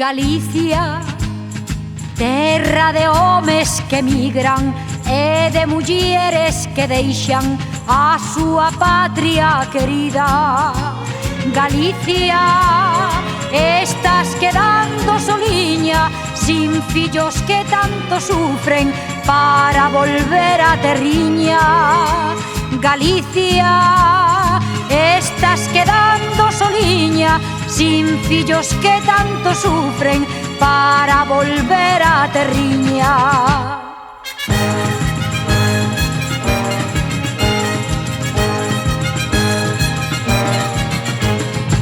Galicia, terra de homes que migran e de mulleres que deixan a súa patria querida. Galicia, estás quedando soliña, sin fillos que tanto sufren para volver a terriña. Galicia, estás quedando soliña, sin fillos que tanto sufren para volver a terriña.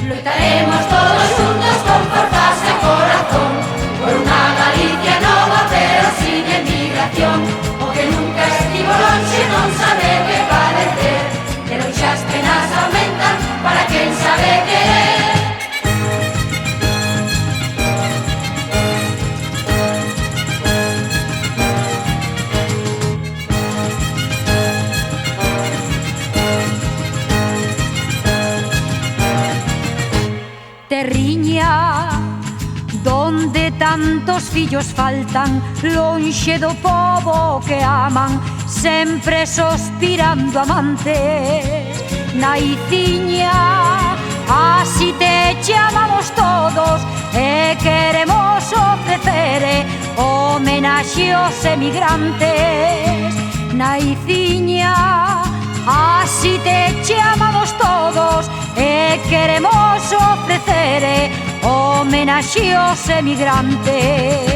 Loitaremos todos juntos con forzas e corazón por unha Galicia nova pero sin emigración. O que nunca estivo lonxe non sabe que padecer, de lonxe as penas aumentan para quen sabe querer. Terriña, donde tantos fillos faltan, lonxe do pobo que aman, sempre sospirando amantes. Naiciña, así te chamamos todos e queremos ofrecer homenaxe aos emigrantes. Naiciña, así te chamamos todos e queremos ofrecer homenaxe aos emigrantes.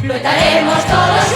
Loitaremos todos